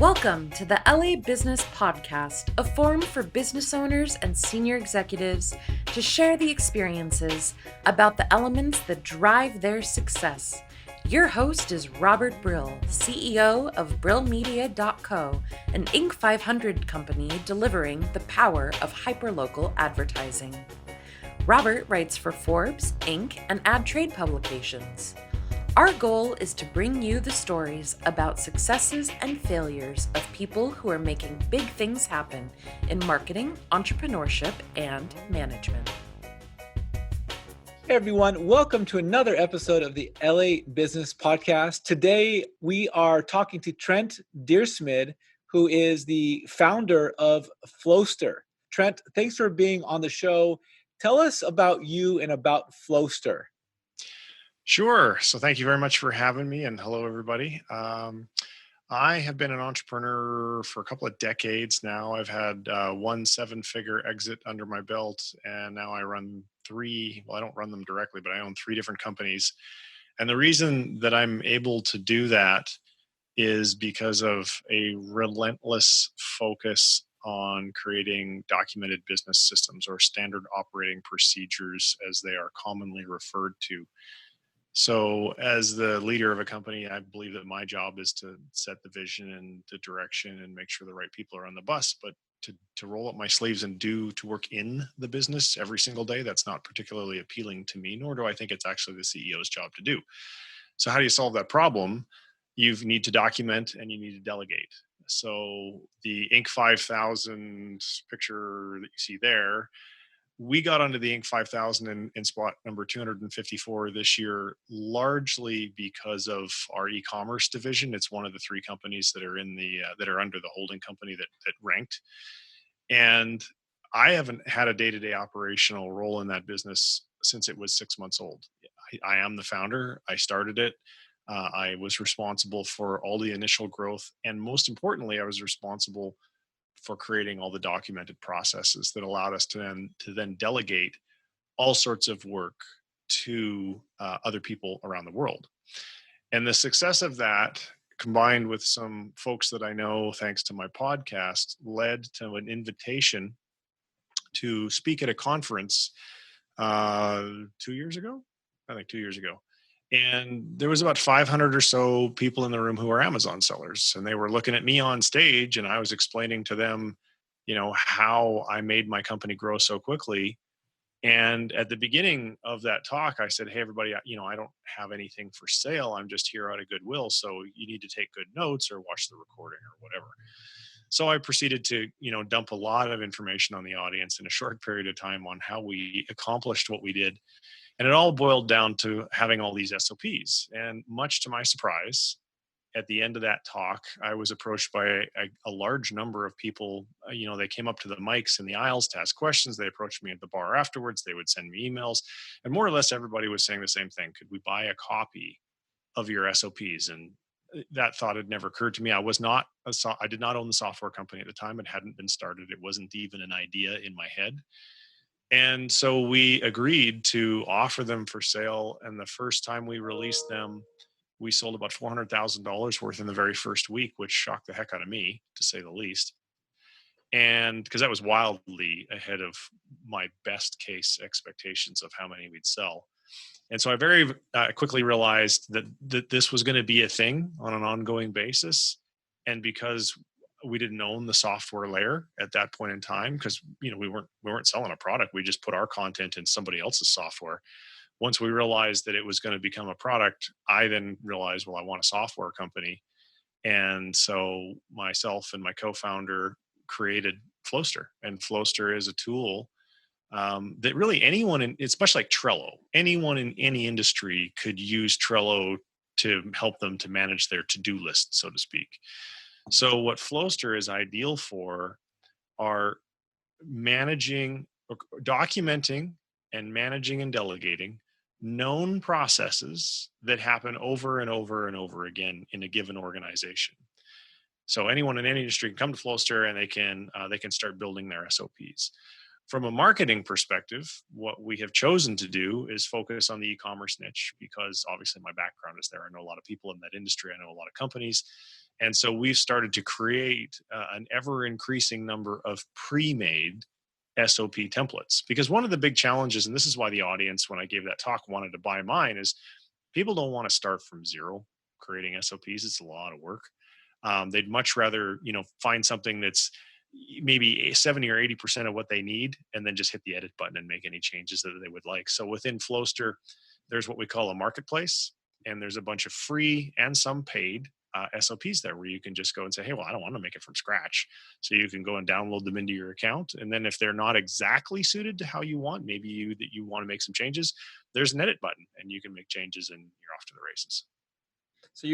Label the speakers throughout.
Speaker 1: Welcome to the LA Business Podcast, a forum for business owners and senior executives to share the experiences about the elements that drive their success. Your host is Robert Brill, CEO of Brill Media.co, an Inc. 500 company delivering the power of hyperlocal advertising. Robert writes for Forbes, Inc., and ad trade publications. Our goal is to bring you the stories about successes and failures of people who are making big things happen in marketing, entrepreneurship, and management.
Speaker 2: Hey everyone, welcome to another episode of the LA Business Podcast. Today we are talking to Trent Dyrsmid, who is the founder of Flowster. Trent, thanks for being on the show. Tell us about you and about Flowster.
Speaker 3: Sure. So thank you very much for having me, and hello, everybody. I have been an entrepreneur for a couple of decades now. I've had one seven-figure exit under my belt, and now I run three. Well, I don't run them directly, but I own three different companies. And the reason that I'm able to do that is because of a relentless focus on creating documented business systems, or standard operating procedures, as they are commonly referred to. So, as the leader of a company, I believe that my job is to set the vision and the direction and make sure the right people are on the bus. But to roll up my sleeves and to work in the business every single day, that's not particularly appealing to me, nor do I think it's actually the CEO's job to do. So, how do you solve that problem? You need to document and you need to delegate. So, the Inc. 5000 picture that you see there, we got onto the Inc. 5000 in spot number 254 this year, largely because of our e-commerce division. It's one of the three companies that are in the that are under the holding company that ranked. And I haven't had a day-to-day operational role in that business since it was 6 months old. I am the founder. I started it. I was responsible for all the initial growth, and most importantly, I was responsible for creating all the documented processes that allowed us to then delegate all sorts of work to other people around the world. And the success of that, combined with some folks that I know thanks to my podcast, led to an invitation to speak at a conference 2 years ago. I think 2 years ago. And there was about 500 or so people in the room who are Amazon sellers. And they were looking at me on stage, and I was explaining to them, how I made my company grow so quickly. And at the beginning of that talk, I said, hey, everybody, I don't have anything for sale. I'm just here out of goodwill. So you need to take good notes or watch the recording or whatever. So I proceeded to, dump a lot of information on the audience in a short period of time on how we accomplished what we did. And it all boiled down to having all these SOPs. And much to my surprise, at the end of that talk, I was approached by a large number of people. They came up to the mics in the aisles to ask questions. They approached me at the bar afterwards. They would send me emails. And more or less everybody was saying the same thing. Could we buy a copy of your SOPs? And that thought had never occurred to me. I did not own the software company at the time. It hadn't been started. It wasn't even an idea in my head. And so we agreed to offer them for sale. And the first time we released them, we sold about $400,000 worth in the very first week, which shocked the heck out of me, to say the least. And because that was wildly ahead of my best case expectations of how many we'd sell. And so I very quickly realized that this was going to be a thing on an ongoing basis. And because we didn't own the software layer at that point in time, because we weren't selling a product. We just put our content in somebody else's software. Once we realized that it was going to become a product, I then realized, well, I want a software company. And so myself and my co-founder created Flowster. And Flowster is a tool that really anyone, especially like Trello, anyone in any industry could use Trello to help them to manage their to-do list, so to speak. So what Flowster is ideal for are documenting and managing and delegating known processes that happen over and over and over again in a given organization. So anyone in any industry can come to Flowster and they can start building their SOPs. From a marketing perspective, what we have chosen to do is focus on the e-commerce niche because obviously my background is there. I know a lot of people in that industry. I know a lot of companies. And so we've started to create an ever increasing number of pre-made SOP templates. Because one of the big challenges, and this is why the audience, when I gave that talk, wanted to buy mine, is people don't want to start from zero creating SOPs. It's a lot of work. They'd much rather, find something that's maybe 70 or 80% of what they need, and then just hit the edit button and make any changes that they would like. So within Flowster, there's what we call a marketplace, and there's a bunch of free and some paid SOPs there where you can just go and say, hey, well, I don't want to make it from scratch. So you can go and download them into your account. And then if they're not exactly suited to how you want, maybe you want to make some changes, there's an edit button and you can make changes and you're off to the races.
Speaker 2: So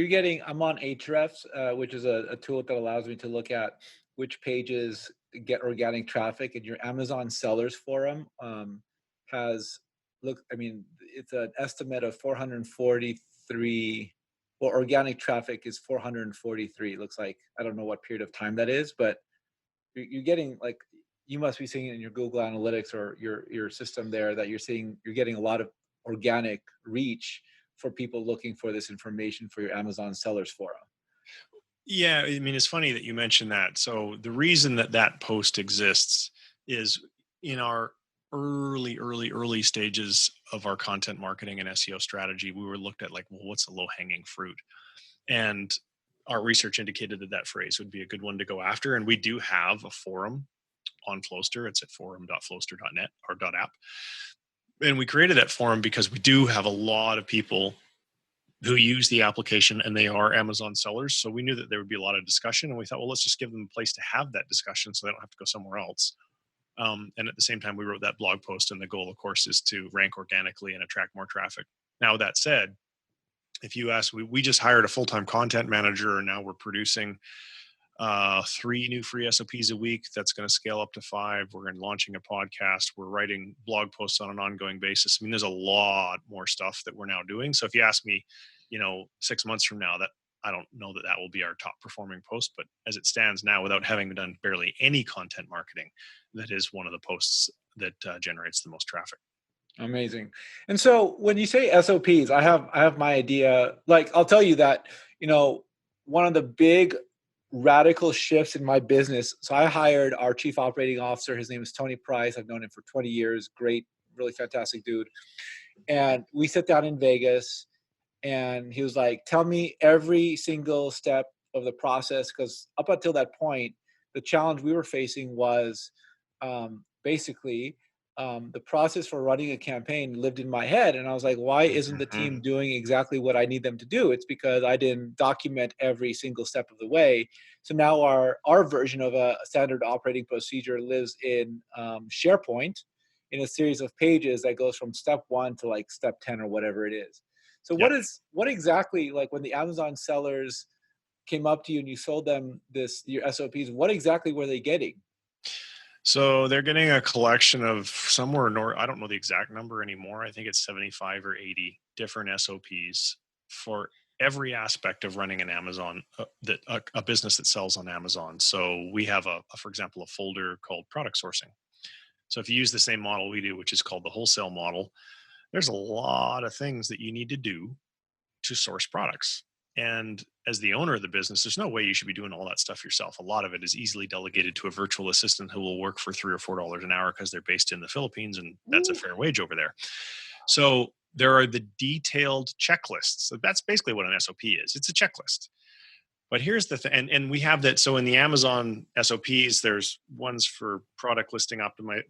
Speaker 2: I'm on Ahrefs, which is a tool that allows me to look at which pages get organic traffic, and your Amazon sellers forum it's an estimate of 443. Well, organic traffic is 443. It looks like, I don't know what period of time that is, but you're getting, like, you must be seeing it in your Google Analytics or your system there, that you're getting a lot of organic reach for people looking for this information for your Amazon sellers forum.
Speaker 3: Yeah, I mean, it's funny that you mentioned that. So the reason that post exists is in our early stages of our content marketing and SEO strategy, we were looked at like, well, what's the low hanging fruit? And our research indicated that phrase would be a good one to go after. And we do have a forum on Flowster. It's at forum.flowster.net or .app. And we created that forum because we do have a lot of people who use the application and they are Amazon sellers. So we knew that there would be a lot of discussion, and we thought, well, let's just give them a place to have that discussion so they don't have to go somewhere else. And at the same time, we wrote that blog post, and the goal, of course, is to rank organically and attract more traffic. Now, that said, if you ask, we just hired a full-time content manager, and now we're producing 3 new free SOPs a week. That's going to scale up to 5. We're going to launching a podcast. We're writing blog posts on an ongoing basis. I mean, there's a lot more stuff that we're now doing. So if you ask me, 6 months from now, that I don't know that will be our top performing post, but as it stands now, without having done barely any content marketing, that is one of the posts that generates the most traffic.
Speaker 2: Amazing. And so when you say SOPs, I have my idea. Like, I'll tell you that, one of the big radical shifts in my business. So I hired our chief operating officer. His name is Tony Price. I've known him for 20 years. Great, really fantastic dude. And we sit down in Vegas, and he was like, tell me every single step of the process. Because up until that point, the challenge we were facing was the process for running a campaign lived in my head. And I was like, why isn't the team doing exactly what I need them to do? It's because I didn't document every single step of the way. So now our version of a standard operating procedure lives in SharePoint in a series of pages that goes from step 1 to like step 10 or whatever it is. So what exactly, like when the Amazon sellers came up to you and you sold them your SOPs, what exactly were they getting?
Speaker 3: So they're getting a collection of I don't know the exact number anymore. I think it's 75 or 80 different SOPs for every aspect of running an Amazon, a business that sells on Amazon. So we have for example, a folder called product sourcing. So if you use the same model we do, which is called the wholesale model, there's a lot of things that you need to do to source products. And as the owner of the business, there's no way you should be doing all that stuff yourself. A lot of it is easily delegated to a virtual assistant who will work for $3 or $4 an hour because they're based in the Philippines, and that's a fair wage over there. So there are the detailed checklists. So that's basically what an SOP is. It's a checklist. But here's the thing, and we have that. So in the Amazon SOPs, there's ones for product listing optimization,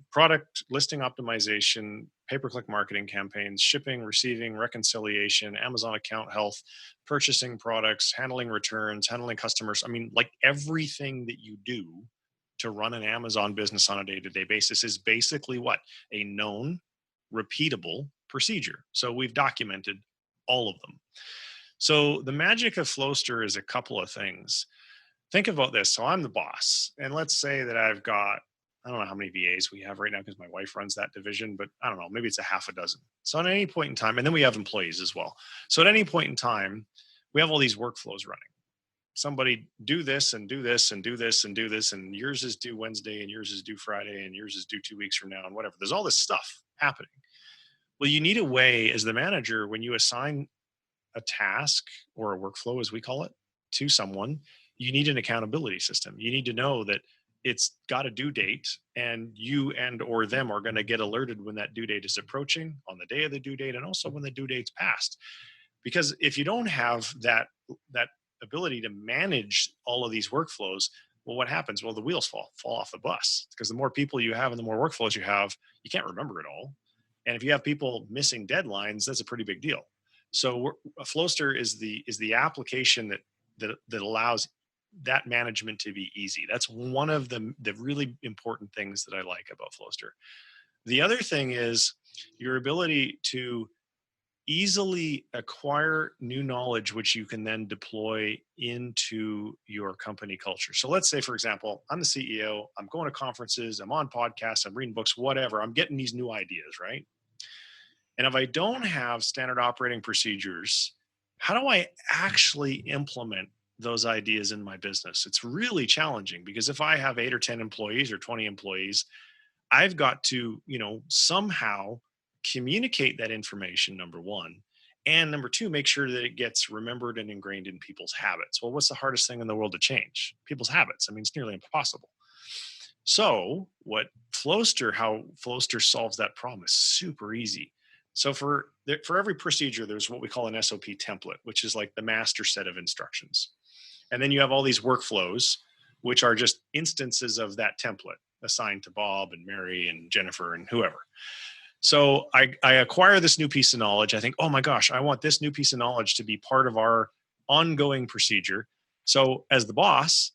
Speaker 3: pay-per-click marketing campaigns, shipping, receiving, reconciliation, Amazon account health, purchasing products, handling returns, handling customers. I mean, like everything that you do to run an Amazon business on a day-to-day basis is basically what? A known, repeatable procedure. So we've documented all of them. So the magic of Flowster is a couple of things. Think about this. So I'm the boss, and let's say that I've got, I don't know how many VAs we have right now because my wife runs that division, but I don't know, maybe it's a half a dozen. So at any point in time, and then we have employees as well. So at any point in time, we have all these workflows running. somebody do this and do this and do this and do this, and yours is due Wednesday and yours is due Friday and yours is due 2 weeks from now and whatever. There's all this stuff happening. Well, you need a way as the manager, when you assign a task or a workflow, as we call it, to someone, you need an accountability system. You need to know that it's got a due date, and you and or them are going to get alerted when that due date is approaching, on the day of the due date, and also when the due date's passed. Because if you don't have that ability to manage all of these workflows, well, what happens? Well, the wheels fall off the bus, because the more people you have and the more workflows you have, you can't remember it all. And if you have people missing deadlines, that's a pretty big deal. So Flowster is the application that allows that management to be easy. That's one of the really important things that I like about Flowster. The other thing is your ability to easily acquire new knowledge, which you can then deploy into your company culture. So let's say, for example, I'm the CEO, I'm going to conferences, I'm on podcasts, I'm reading books, whatever. I'm getting these new ideas, right? And if I don't have standard operating procedures, how do I actually implement those ideas in my business? It's really challenging, because if I have 8 or 10 employees or 20 employees, I've got to, somehow communicate that information, number one. And number two, make sure that it gets remembered and ingrained in people's habits. Well, what's the hardest thing in the world to change? People's habits. I mean, it's nearly impossible. So how Flowster solves that problem is super easy. So for every procedure, there's what we call an SOP template, which is like the master set of instructions. And then you have all these workflows, which are just instances of that template assigned to Bob and Mary and Jennifer and whoever. So I acquire this new piece of knowledge. I think, oh my gosh, I want this new piece of knowledge to be part of our ongoing procedure. So as the boss,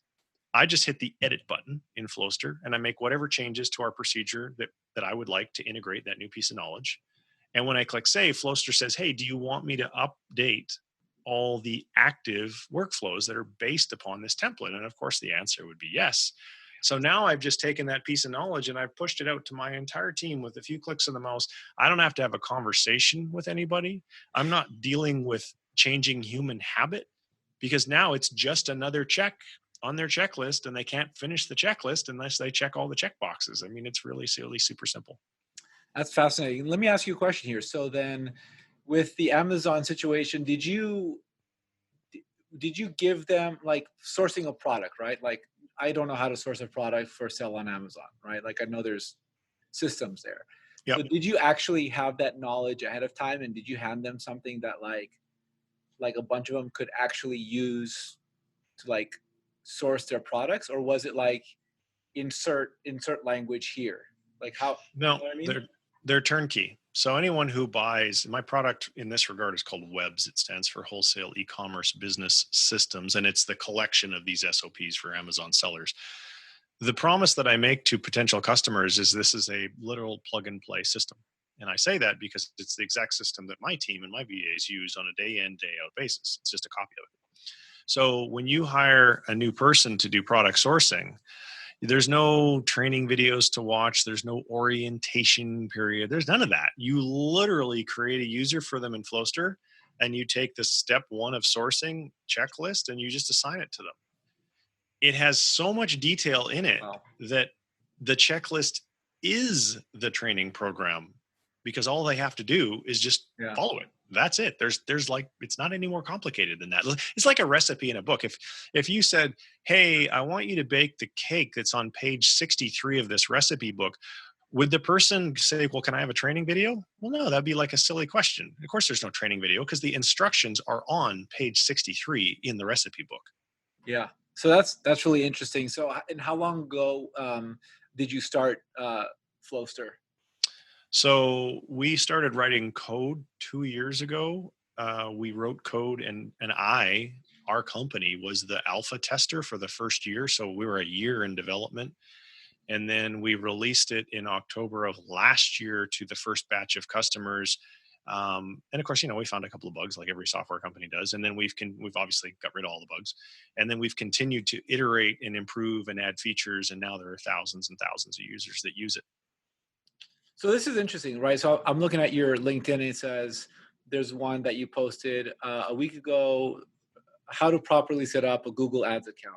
Speaker 3: I just hit the edit button in Flowster and I make whatever changes to our procedure that I would like to integrate that new piece of knowledge. And when I click save, Flowster says, hey, do you want me to update all the active workflows that are based upon this template? And of course, the answer would be yes. So now I've just taken that piece of knowledge and I've pushed it out to my entire team with a few clicks of the mouse. I don't have to have a conversation with anybody. I'm not dealing with changing human habit, because now it's just another check on their checklist, and they can't finish the checklist unless they check all the check boxes. I mean, it's really super simple.
Speaker 2: That's fascinating. Let me ask you a question here. So then, with the Amazon situation, did you give them like sourcing a product, right? Like, I don't know how to source a product for sale on Amazon, right? Like, I know there's systems there.
Speaker 3: Yep.
Speaker 2: So did you actually have that knowledge ahead of time, and did you hand them something that like a bunch of them could actually use to like source their products, or was it like insert language here? Like, how?
Speaker 3: No,
Speaker 2: You know what I mean?
Speaker 3: they're turnkey. So anyone who buys my product in this regard is called WEBS. It stands for Wholesale E-commerce Business Systems, and it's the collection of these SOPs for Amazon sellers. The promise that I make to potential customers is this is a literal plug and play system. And I say that because it's the exact system that my team and my VAs use on a day in, day out basis. It's just a copy of it. So when you hire a new person to do product sourcing, there's no training videos to watch. There's no orientation period. There's none of that. You literally create a user for them in Flowster, and you take the step 1 of sourcing checklist and you just assign it to them. It has so much detail in it that the checklist is the training program, because all they have to do is just follow it. That's it. There's like, it's not any more complicated than that. It's like a recipe in a book. If you said, hey, I want you to bake the cake that's on page 63 of this recipe book, would the person say, well, can I have a training video? Well, no, that'd be like a silly question. Of course, there's no training video, because the instructions are on page 63 in the recipe book.
Speaker 2: Yeah. So that's really interesting. So, and how long ago did you start Flowster?
Speaker 3: So we started writing code 2 years ago. We wrote code, and our company was the alpha tester for the first year. So we were a year in development. And then we released it in October of last year to the first batch of customers. And of course, we found a couple of bugs like every software company does. And then we've obviously got rid of all the bugs. And then we've continued to iterate and improve and add features. And now there are thousands and thousands of users that use it.
Speaker 2: So this is interesting, right? So I'm looking at your LinkedIn, and it says there's one that you posted a week ago how to properly set up a Google Ads account.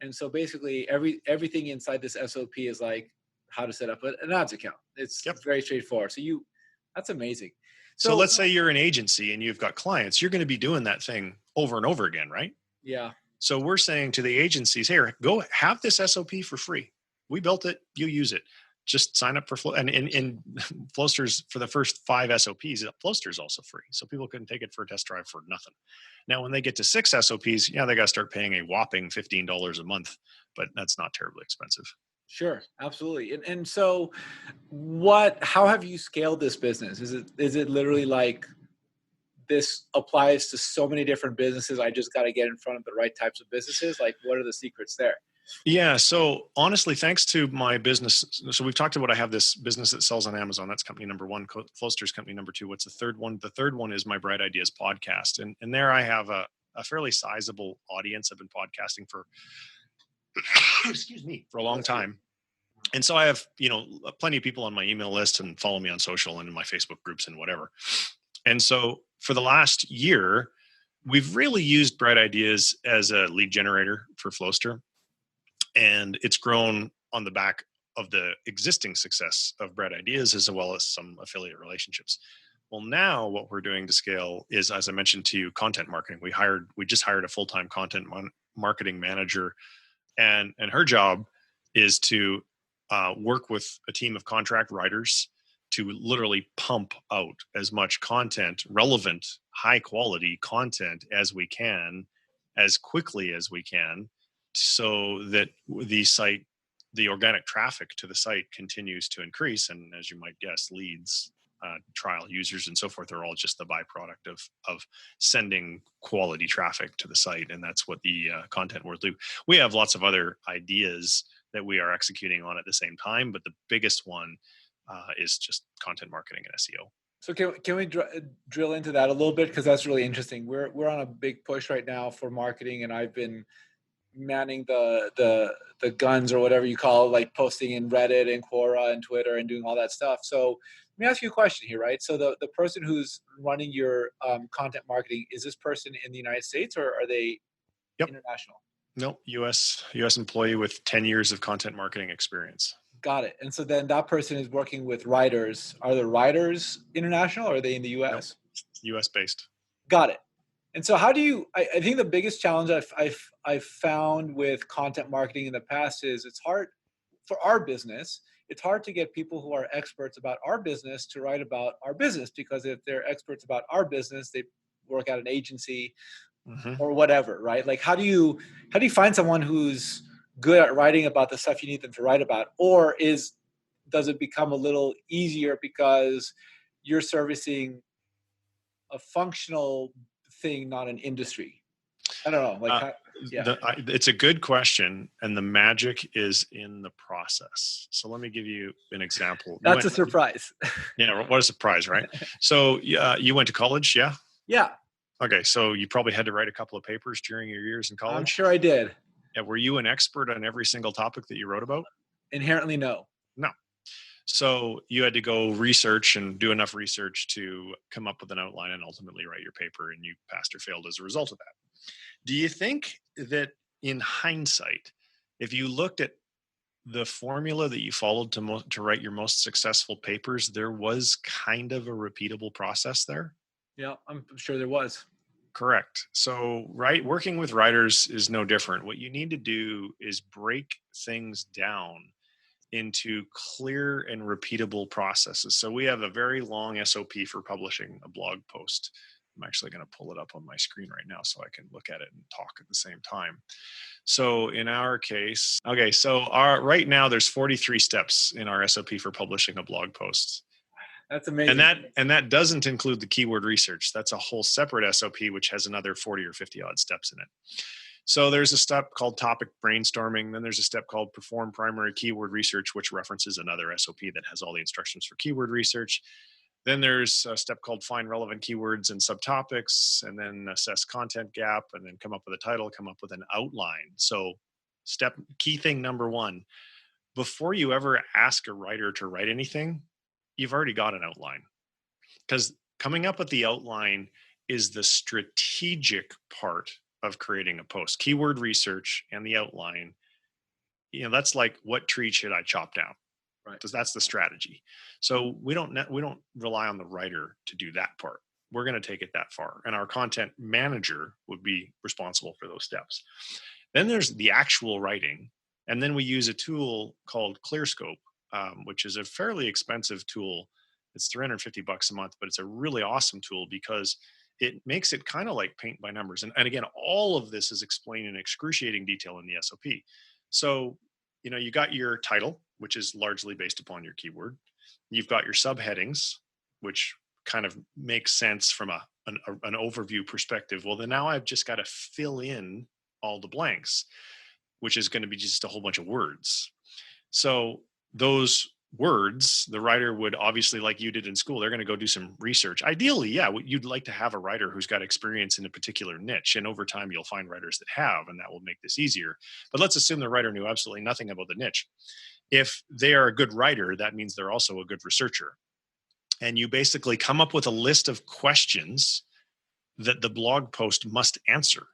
Speaker 2: And so basically everything inside this SOP is like how to set up an ads account. It's
Speaker 3: Yep.
Speaker 2: very straightforward. So that's amazing.
Speaker 3: So let's say you're an agency and you've got clients, you're going to be doing that thing over and over again, right?
Speaker 2: Yeah.
Speaker 3: So we're saying to the agencies, here, go have this SOP for free. We built it, you use it. Just sign up for Flow. And in Flowster's, for the first 5 SOPs, Flowster's also free. So people can take it for a test drive for nothing. Now, when they get to 6 SOPs, yeah, they got to start paying a whopping $15 a month, but that's not terribly expensive.
Speaker 2: Sure, absolutely. And so how have you scaled this business? Is it literally like this applies to so many different businesses, I just got to get in front of the right types of businesses? Like, what are the secrets there?
Speaker 3: Yeah. So honestly, thanks to my business. So we've talked about, I have this business that sells on Amazon. That's company number 1. Flowster's company number 2. What's the third one? The third one is my Bright Ideas podcast. And there I have a fairly sizable audience. I've been podcasting for, excuse me, for a long time. And so I have, plenty of people on my email list and follow me on social and in my Facebook groups and whatever. And so for the last year, we've really used Bright Ideas as a lead generator for Flowster. And it's grown on the back of the existing success of Bright Ideas, as well as some affiliate relationships. Well, now what we're doing to scale is, as I mentioned to you, content marketing. We just hired a full-time content marketing manager, and her job is to work with a team of contract writers to literally pump out as much content, relevant, high quality content as we can, as quickly as we can, so that the organic traffic to the site continues to increase. And as you might guess, leads, trial users and so forth are all just the byproduct of sending quality traffic to the site. And that's what the content will do. We have lots of other ideas that we are executing on at the same time, but the biggest one is just content marketing and SEO.
Speaker 2: So can we drill into that a little bit? Because that's really interesting. We're on a big push right now for marketing, and I've been manning the guns, or whatever you call it, like posting in Reddit and Quora and Twitter and doing all that stuff. So let me ask you a question here, right? So the person who's running your content marketing, is this person in the United States, or are they international?
Speaker 3: No, US employee with 10 years of content marketing experience.
Speaker 2: Got it. And so then that person is working with writers. Are the writers international, or are they in the US?
Speaker 3: Nope. US based.
Speaker 2: Got it. And so how do you, I think the biggest challenge I've found with content marketing in the past is it's hard for our business. It's hard to get people who are experts about our business to write about our business, because if they're experts about our business, they work at an agency or whatever, right? Like, how do you find someone who's good at writing about the stuff you need them to write about? Or does it become a little easier because you're servicing a functional thing, not an industry? I don't know.
Speaker 3: It's a good question, and the magic is in the process. So let me give you an example.
Speaker 2: That's a surprise.
Speaker 3: Yeah, what a surprise, right? So you went to college, yeah?
Speaker 2: Yeah.
Speaker 3: Okay, so you probably had to write a couple of papers during your years in college?
Speaker 2: I'm sure I did.
Speaker 3: Yeah, were you an expert on every single topic that you wrote about?
Speaker 2: Inherently, no.
Speaker 3: No. So you had to go research and do enough research to come up with an outline and ultimately write your paper, and you passed or failed as a result of that. Do you think that in hindsight, if you looked at the formula that you followed to write your most successful papers, there was kind of a repeatable process there?
Speaker 2: Yeah, I'm sure there was.
Speaker 3: Correct. So, working with writers is no different. What you need to do is break things down into clear and repeatable processes. So we have a very long SOP for publishing a blog post. I'm actually going to pull it up on my screen right now so I can look at it and talk at the same time. So in our case, okay, so right now there's 43 steps in our SOP for publishing a blog post.
Speaker 2: That's amazing.
Speaker 3: And that doesn't include the keyword research. That's a whole separate SOP, which has another 40 or 50 odd steps in it. So there's a step called topic brainstorming. Then there's a step called perform primary keyword research, which references another SOP that has all the instructions for keyword research. Then there's a step called find relevant keywords and subtopics, and then assess content gap, and then come up with a title, come up with an outline. So key thing number 1, before you ever ask a writer to write anything, you've already got an outline. Because coming up with the outline is the strategic part of creating a post. Keyword research and the outline, that's like, what tree should I chop down?
Speaker 2: Right.
Speaker 3: Because that's the strategy. So we don't rely on the writer to do that part. We're going to take it that far, and our content manager would be responsible for those steps. Then there's the actual writing, and then we use a tool called ClearScope, which is a fairly expensive tool. It's $350 a month, but it's a really awesome tool because it makes it kind of like paint by numbers. And again, all of this is explained in excruciating detail in the SOP. So, you got your title, which is largely based upon your keyword. You've got your subheadings, which kind of makes sense from an overview perspective. Well, then now I've just got to fill in all the blanks, which is going to be just a whole bunch of words. So those words, the writer would obviously, like you did in school, they're going to go do some research. Ideally, yeah, you'd like to have a writer who's got experience in a particular niche. And over time, you'll find writers that have, and that will make this easier. But let's assume the writer knew absolutely nothing about the niche. If they are a good writer, that means they're also a good researcher. And you basically come up with a list of questions that the blog post must answer.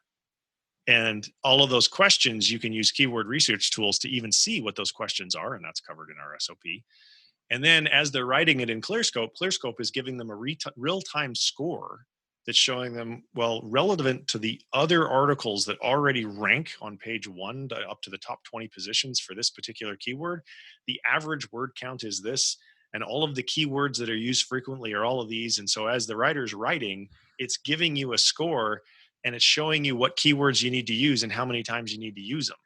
Speaker 3: And all of those questions, you can use keyword research tools to even see what those questions are. And that's covered in our SOP. And then as they're writing it in ClearScope, ClearScope is giving them a real-time score that's showing them, well, relevant to the other articles that already rank on page 1 up to the top 20 positions for this particular keyword. The average word count is this, and all of the keywords that are used frequently are all of these. And so as the writer's writing, it's giving you a score, and it's showing you what keywords you need to use and how many times you need to use them.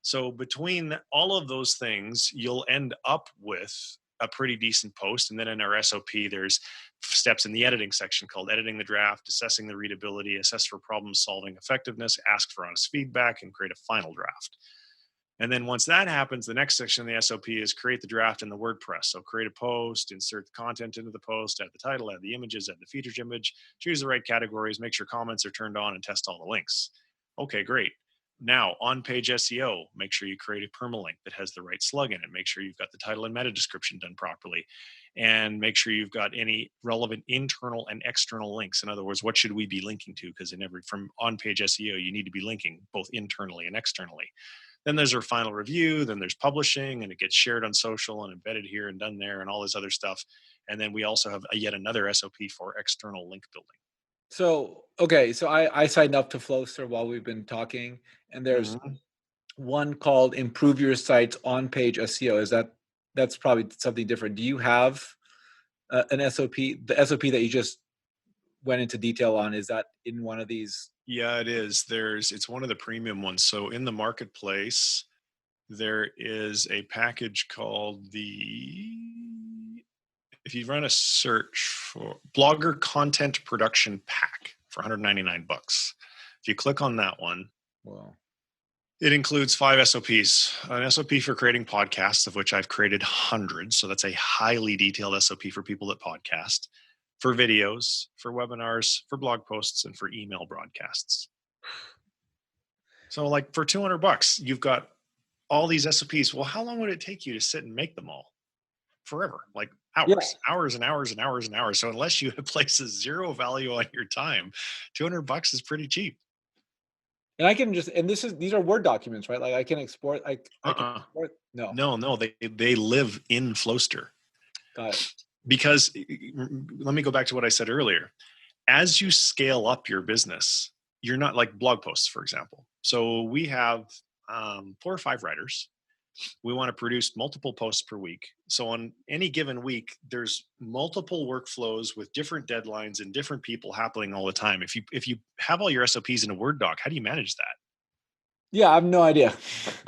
Speaker 3: So between all of those things, you'll end up with a pretty decent post. And then in our SOP, there's steps in the editing section called editing the draft, assessing the readability, assess for problem solving effectiveness, ask for honest feedback, and create a final draft. And then once that happens, the next section of the SOP is create the draft in the WordPress. So create a post, insert the content into the post, add the title, add the images, add the featured image, choose the right categories, make sure comments are turned on, and test all the links. Okay, great. Now, on-page SEO, make sure you create a permalink that has the right slug in it. Make sure you've got the title and meta description done properly. And make sure you've got any relevant internal and external links. In other words, what should we be linking to? Because from on-page SEO, you need to be linking both internally and externally. Then there's our final review, then there's publishing, and it gets shared on social and embedded here and done there and all this other stuff. And then we also have yet another SOP for external link building.
Speaker 2: So, okay, so I signed up to Flowster while we've been talking, and there's one called Improve Your Site's On-Page SEO. That's probably something different. Do you have an SOP? The SOP that you just went into detail on, is that in one of these?
Speaker 3: Yeah, it is. It's one of the premium ones. So in the marketplace, there is a package called if you run a search for Blogger Content Production Pack for $199. If you click on that one,
Speaker 2: Wow.
Speaker 3: It includes 5 SOPs. An SOP for creating podcasts, of which I've created hundreds. So that's a highly detailed SOP for people that podcast, for videos, for webinars, for blog posts, and for email broadcasts. So like for $200, you've got all these SOPs. Well, how long would it take you to sit and make them all? Forever, like hours and hours and hours and hours. So unless you places zero value on your time, $200 is pretty cheap.
Speaker 2: And I can these are Word documents, right? Like I can export. I can export.
Speaker 3: No, they live in Flowster.
Speaker 2: Got it.
Speaker 3: Because let me go back to what I said earlier. As you scale up your business, you're not like blog posts, for example. So we have 4 or 5 writers. We want to produce multiple posts per week. So on any given week, there's multiple workflows with different deadlines and different people happening all the time. If you have all your SOPs in a Word doc, how do you manage that?
Speaker 2: Yeah, I have no idea.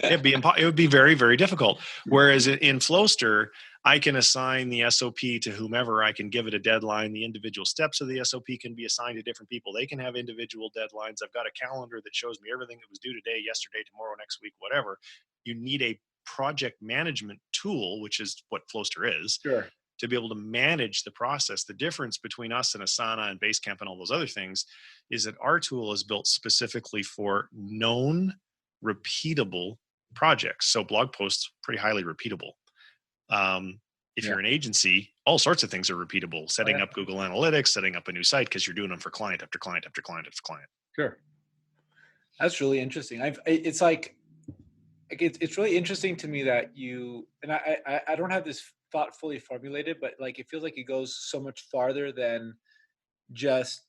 Speaker 3: It would be very, very difficult. Whereas in Flowster, I can assign the SOP to whomever. I can give it a deadline. The individual steps of the SOP can be assigned to different people. They can have individual deadlines. I've got a calendar that shows me everything that was due today, yesterday, tomorrow, next week, whatever. You need a project management tool, which is what Flowster is, to be able to manage the process. The difference between us and Asana and Basecamp and all those other things is that our tool is built specifically for known, repeatable projects. So blog posts, pretty highly repeatable. If you're an agency, all sorts of things are repeatable. Setting up Google Analytics, setting up a new site, because you're doing them for client after client after client after client.
Speaker 2: Sure. That's really interesting. It's like, it's really interesting to me that you, and I don't have this thought fully formulated, but like, it feels like it goes so much farther than just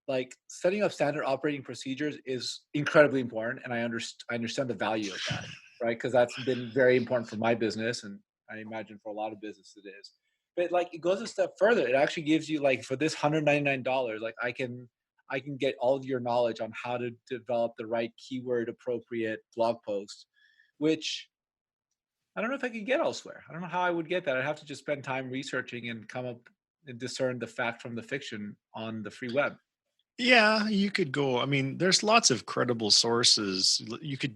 Speaker 2: like setting up standard operating procedures is incredibly important. And I understand the value of that, right? Because that's been very important for my business. And I imagine for a lot of businesses it is. But like, it goes a step further. It actually gives you, like, for this $199, like I can get all of your knowledge on how to develop the right keyword appropriate blog post, which I don't know if I could get elsewhere. I don't know how I would get that. I'd have to just spend time researching and come up and discern the fact from the fiction on the free web.
Speaker 3: Yeah, you could go. I mean, there's lots of credible sources. You could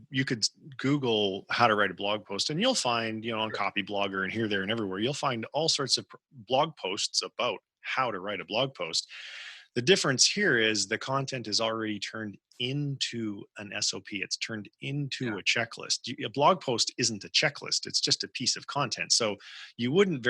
Speaker 3: Google how to write a blog post, and you'll find, on Copy Blogger and here, there, and everywhere, you'll find all sorts of blog posts about how to write a blog post. The difference here is the content is already turned into an SOP. It's turned into a checklist. A blog post isn't a checklist. It's just a piece of content. So you wouldn't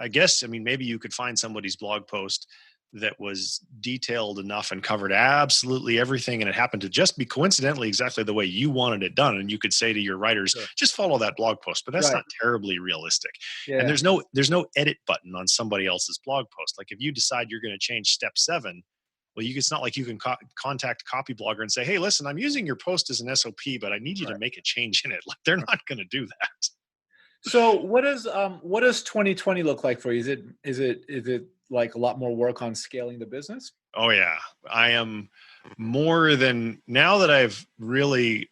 Speaker 3: I guess, maybe you could find somebody's blog post that was detailed enough and covered absolutely everything, and it happened to just be coincidentally exactly the way you wanted it done, and you could say to your writers, just follow that blog post. But that's not terribly realistic. And there's no edit button on somebody else's blog post. Like, if you decide you're going to change step 7, well, it's not like you can contact Copy Blogger and say, hey, listen, I'm using your post as an SOP, but I need you to make a change in it. Like, they're not going to do that.
Speaker 2: So what does 2020 look like for you? Is it like a lot more work on scaling the business?
Speaker 3: Oh yeah, I am more than, now that I've really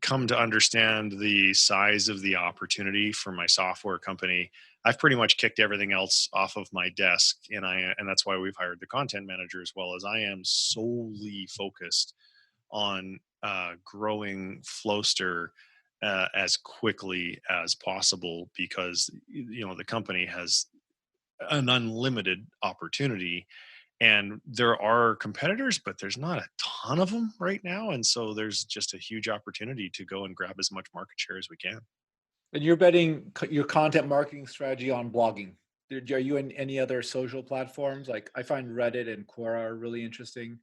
Speaker 3: come to understand the size of the opportunity for my software company. I've pretty much kicked everything else off of my desk, and that's why we've hired the content manager, as well as I am solely focused on growing Flowster as quickly as possible, because the company has an unlimited opportunity, and there are competitors, but there's not a ton of them right now, and so there's just a huge opportunity to go and grab as much market share as we can.
Speaker 2: And you're betting your content marketing strategy on blogging. Are you in any other social platforms? Like, I find Reddit and Quora are really interesting.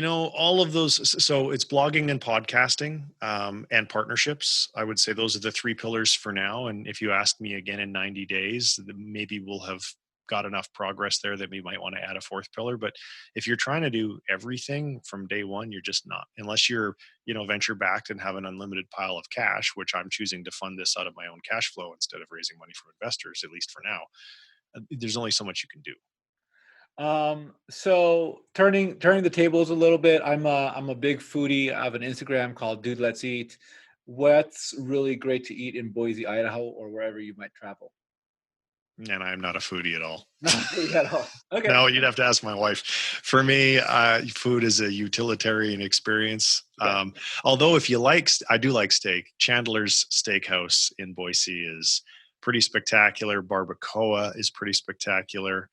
Speaker 3: All of those. So it's blogging and podcasting, and partnerships. I would say those are the 3 pillars for now. And if you ask me again in 90 days, maybe we'll have got enough progress there that we might want to add a 4th pillar. But if you're trying to do everything from day one, you're just not, unless you're, venture backed and have an unlimited pile of cash, which I'm choosing to fund this out of my own cash flow instead of raising money from investors, at least for now. There's only so much you can do.
Speaker 2: So turning the tables a little bit, I'm a big foodie. I have an Instagram called Dude Let's Eat. What's really great to eat in Boise, Idaho, or wherever you might travel?
Speaker 3: And I'm not a foodie at all.
Speaker 2: Not a foodie at all. Okay.
Speaker 3: No, you'd have to ask my wife. For me, food is a utilitarian experience. Okay. Although I do like steak. Chandler's Steakhouse in Boise is pretty spectacular. Barbacoa is pretty spectacular.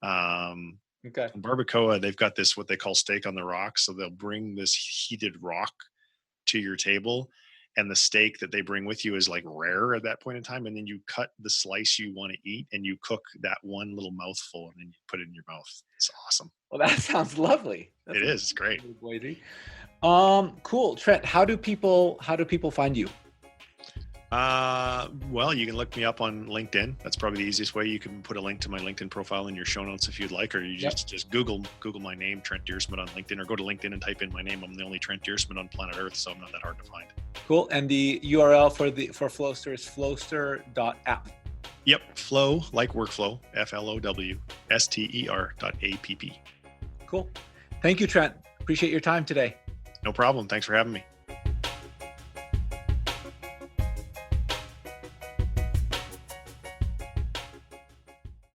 Speaker 3: Okay. In Barbacoa, they've got this, what they call steak on the rock. So they'll bring this heated rock to your table, and the steak that they bring with you is like rare at that point in time. And then you cut the slice you want to eat, and you cook that one little mouthful, and then you put it in your mouth. It's awesome.
Speaker 2: Well, that sounds lovely.
Speaker 3: It is. It's great.
Speaker 2: Boise. Cool. Trent, how do people find you?
Speaker 3: Well, you can look me up on LinkedIn. That's probably the easiest way. You can put a link to my LinkedIn profile in your show notes if you'd like, or you just Google my name, Trent Dyrsmid, on LinkedIn, or go to LinkedIn and type in my name. I'm the only Trent Dyrsmid on planet Earth, so I'm not that hard to find. Cool.
Speaker 2: And the URL for Flowster is flowster.app.
Speaker 3: Yep. Flow, like workflow, FLOWSTER.app.
Speaker 2: Cool. Thank you, Trent. Appreciate your time today.
Speaker 3: No problem. Thanks for having me.